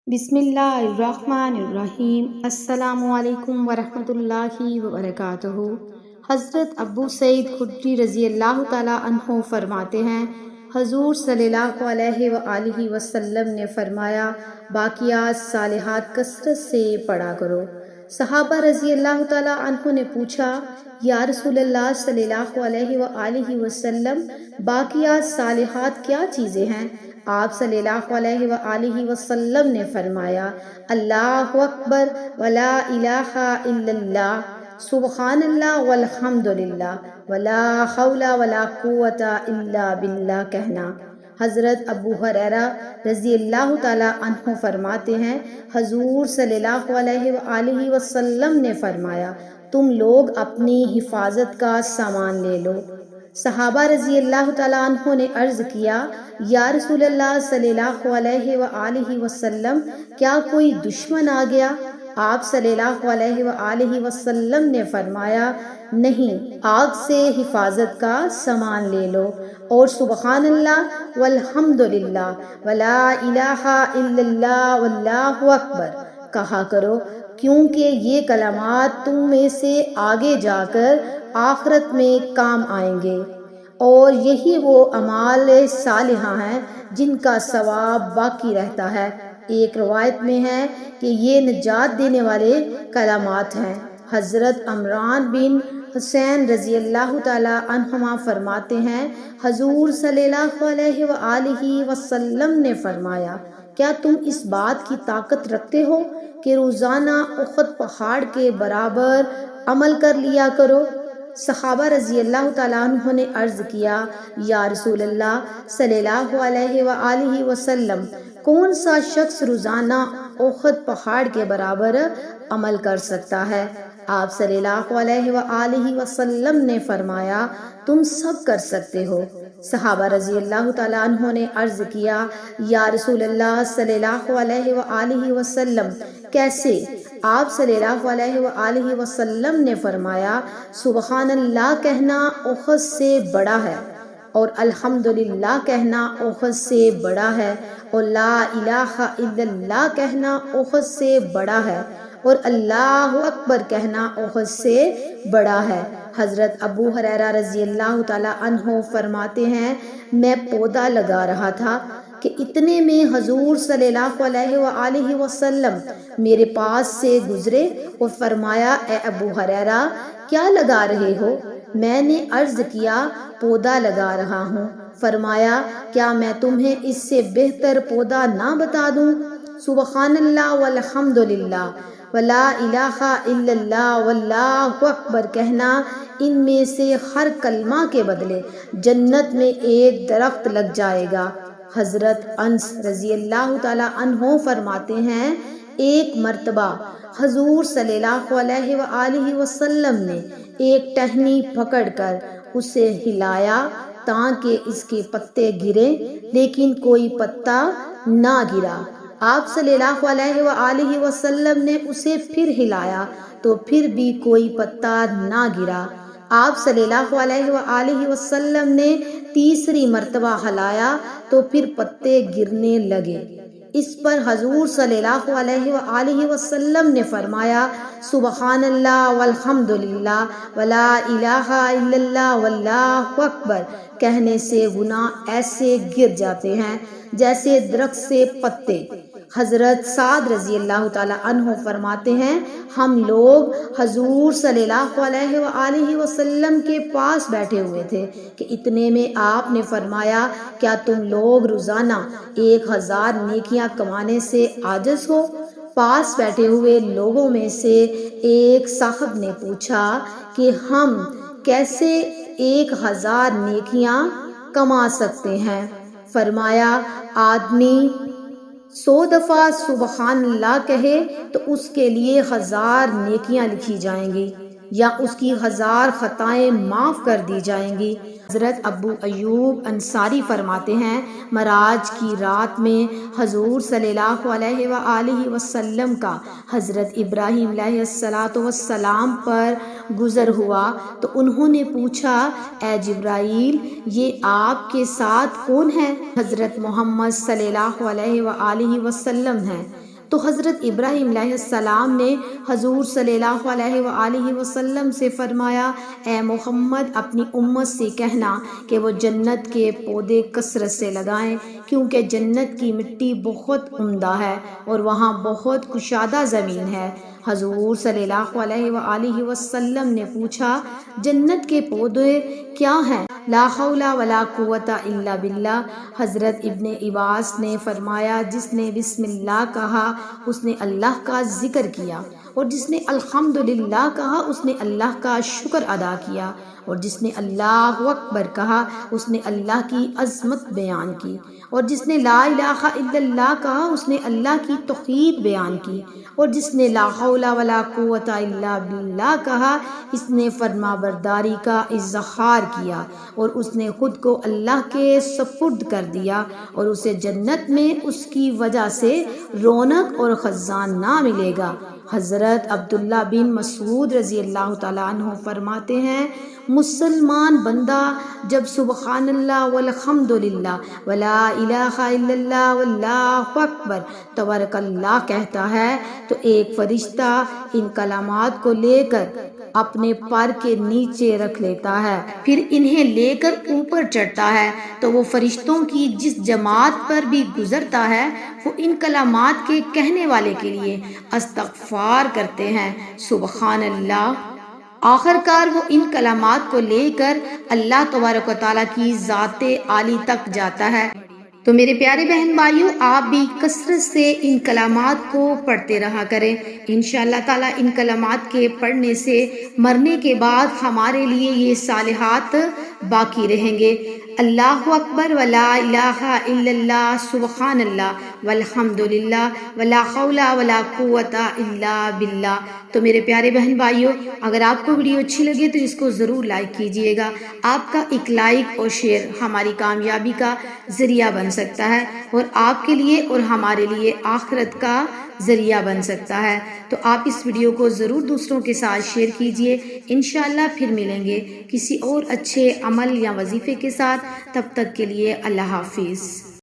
بسم اللہ الرحمن الرحیم۔ السلام علیکم ورحمۃ اللہ وبرکاتہ۔ حضرت ابو سعید خدری رضی اللہ تعالیٰ عنہ فرماتے ہیں، حضور صلی اللہ علیہ وآلہ وسلم نے فرمایا، باقیات صالحات کثرت سے پڑھا کرو۔ صحابہ رضی اللہ تعالیٰ عنہ نے پوچھا، یا رسول اللہ صلی اللہ علیہ وآلہ وسلم، باقیات صالحات کیا چیزیں ہیں؟ آپ صلی اللہ علیہ وآلہ وسلم نے فرمایا، اللہ اکبر ولا الہ الا اللہ، سبحان اللہ والحمد للہ ولا حول ولا قوت الا باللہ کہنا۔ حضرت ابو ہریرہ رضی اللہ تعالیٰ عنہ فرماتے ہیں، حضور صلی اللہ علیہ وآلہ وسلم نے فرمایا، تم لوگ اپنی حفاظت کا سامان لے لو۔ صحابہ رضی اللہ تعالیٰ عنہ نے عرض کیا، یا رسول اللہ صلی اللہ علیہ وآلہ وسلم، کیا کوئی دشمن آ گیا؟ آپ صلی اللہ علیہ وآلہ وسلم نے فرمایا، نہیں، آگ سے حفاظت کا سامان لے لو اور سبحان اللہ والحمد للہ ولا الہ الا اللہ واللہ اکبر کہا کرو، کیونکہ یہ کلمات تم میں سے آگے جا کر آخرت میں کام آئیں گے، اور یہی وہ اعمال صالحہ ہیں جن کا ثواب باقی رہتا ہے۔ ایک روایت میں ہے کہ یہ نجات دینے والے کلمات ہیں۔ حضرت عمران بن حسین رضی اللہ تعالی عنہما فرماتے ہیں، حضور صلی اللہ علیہ وآلہ وسلم نے فرمایا، کیا تم اس بات کی طاقت رکھتے ہو کہ روزانہ احد پہاڑ کے برابر عمل کر لیا کرو؟ صحابہ رضی اللہ تعالیٰ عنہ نے عرض کیا، یا رسول اللہ صلی اللہ علیہ وآلہ وسلم، کون سا شخص روزانہ احد پہاڑ کے برابر عمل کر سکتا ہے؟ آپ صلی اللہ علیہ وآلہ وسلم نے فرمایا، تم سب کر سکتے ہو۔ صحابہ رضی اللہ تعالیٰ عنہ نے عرض کیا، یا رسول اللہ صلی اللہ علیہ وآلہ وسلم، کیسے؟ آپ صلی اللہ علیہ وآلہ وسلم نے فرمایا، سبحان اللہ کہنا احد سے بڑا ہے، اور الحمدللہ کہنا احد سے بڑا ہے، اور لا الہ الا اللہ کہنا احد سے بڑا ہے، اور اللہ اکبر کہنا احد سے بڑا ہے۔ حضرت ابو ہریرہ رضی اللہ تعالی عنہ فرماتے ہیں، میں پودا لگا رہا تھا کہ اتنے میں حضور صلی اللہ علیہ وآلہ وسلم میرے پاس سے گزرے اور فرمایا، اے ابو ہریرہ، کیا لگا رہے ہو؟ میں نے عرض کیا، پودا لگا رہا ہوں۔ فرمایا، کیا میں تمہیں اس سے بہتر پودا نہ بتا دوں؟ سبحان اللہ والحمد للہ ولا الہ الا اللہ واللہ اکبر کہنا، ان میں سے ہر کلمہ کے بدلے جنت میں ایک درخت لگ جائے گا۔ حضرت انس رضی اللہ تعالی عنہ فرماتے ہیں، ایک مرتبہ حضور صلی اللہ علیہ وآلہ وسلم نے ایک ٹہنی پکڑ کر اسے ہلایا تاکہ اس کے پتے گریں، لیکن کوئی پتا نہ گرا۔ آپ صلی اللہ علیہ وآلہ وسلم نے اسے پھر ہلایا تو پھر بھی کوئی پتا نہ گرا۔ آپ صلی اللہ علیہ وآلہ وسلم نے تیسری مرتبہ ہلایا تو پھر پتے گرنے لگے۔ اس پر حضور صلی اللہ علیہ وآلہ وسلم نے فرمایا، سبحان اللہ والحمد للہ ولا الہ الا اللہ واللہ اکبر کہنے سے گناہ ایسے گر جاتے ہیں جیسے درخت سے پتے۔ حضرت سعد رضی اللہ تعالی عنہ فرماتے ہیں، ہم لوگ حضور صلی اللہ علیہ وآلہ وسلم کے پاس بیٹھے ہوئے تھے کہ اتنے میں آپ نے فرمایا، کیا تم لوگ روزانہ 1000 نیکیاں کمانے سے عاجز ہو؟ پاس بیٹھے ہوئے لوگوں میں سے ایک صاحب نے پوچھا کہ ہم کیسے 1000 نیکیاں کما سکتے ہیں؟ فرمایا، آدمی 100 دفعہ سبحان اللہ کہے تو اس کے لیے 1000 نیکیاں لکھی جائیں گی، یا اس کی 1000 خطائیں معاف کر دی جائیں گی۔ حضرت ابو ایوب انصاری فرماتے ہیں، معراج کی رات میں حضور صلی اللہ علیہ وآلہ وسلم کا حضرت ابراہیم علیہ السلام پر گزر ہوا تو انہوں نے پوچھا، اے جبرائیل، یہ آپ کے ساتھ کون ہے؟ حضرت محمد صلی اللہ علیہ وآلہ وسلم ہیں۔ تو حضرت ابراہیم علیہ السلام نے حضور صلی اللہ علیہ وآلہ وسلم سے فرمایا، اے محمد اپنی امت سے کہنا کہ وہ جنت کے پودے کثرت سے لگائیں، کیونکہ جنت کی مٹی بہت عمدہ ہے اور وہاں بہت کشادہ زمین ہے۔ حضور صلی اللہ علیہ وآلہ وسلم نے پوچھا، جنت کے پودے کیا ہیں؟ لا حول ولا قوت الا باللہ۔ حضرت ابن عباس نے فرمایا، جس نے بسم اللہ کہا اس نے اللہ کا ذکر کیا، اور جس نے الحمدللہ کہا اس نے اللہ کا شکر ادا کیا، اور جس نے اللہ اکبر کہا اس نے اللہ کی عظمت بیان کی، اور جس نے لا الہ الا اللہ کہا اس نے اللہ کی توحید بیان کی، اور جس نے لا حول ولا قوت الا باللہ کہا اس نے فرما برداری کا اظہار کیا، اور اس نے خود کو اللہ کے سپرد کر دیا، اور اسے جنت میں اس کی وجہ سے رونق اور خزانہ ملے گا۔ حضرت عبداللہ بن مسعود رضی اللہ تعالیٰ عنہ فرماتے ہیں، مسلمان بندہ جب سبحان اللہ والحمدللہ ولا الہ الا اللہ واللہ اکبر تبارک اللہ کہتا ہے تو ایک فرشتہ ان کلمات کو لے کر اپنے پر کے نیچے رکھ لیتا ہے، پھر انہیں لے کر اوپر چڑھتا ہے تو وہ فرشتوں کی جس جماعت پر بھی گزرتا ہے وہ ان کلمات کے کہنے والے کے لیے استغفار کرتے ہیں، سبحان اللہ۔ آخر کار وہ ان کلمات کو لے کر اللہ تبارک و تعالیٰ کی ذات عالی تک جاتا ہے۔ تو میرے پیارے بہن بھائیوں، آپ بھی کثرت سے ان کلمات کو پڑھتے رہا کریں۔ انشاءاللہ تعالیٰ ان کلمات کے پڑھنے سے مرنے کے بعد ہمارے لیے یہ صالحات باقی رہیں گے۔ اللہ اکبر ولا الہ الا اللہ سبحان اللہ والحمدللہ ولا حول ولا قوت الا باللہ۔ تو میرے پیارے بہن بھائیوں، اگر آپ کو ویڈیو اچھی لگے تو اس کو ضرور لائک کیجئے گا۔ آپ کا ایک لائک اور شیئر ہماری کامیابی کا ذریعہ بن سکتا ہے، اور آپ کے لیے اور ہمارے لیے آخرت کا ذریعہ بن سکتا ہے۔ تو آپ اس ویڈیو کو ضرور دوسروں کے ساتھ شیئر کیجئے۔ انشاءاللہ پھر ملیں گے کسی اور اچھے عمل یا وظیفے کے ساتھ، تب تک کے لیے اللہ حافظ۔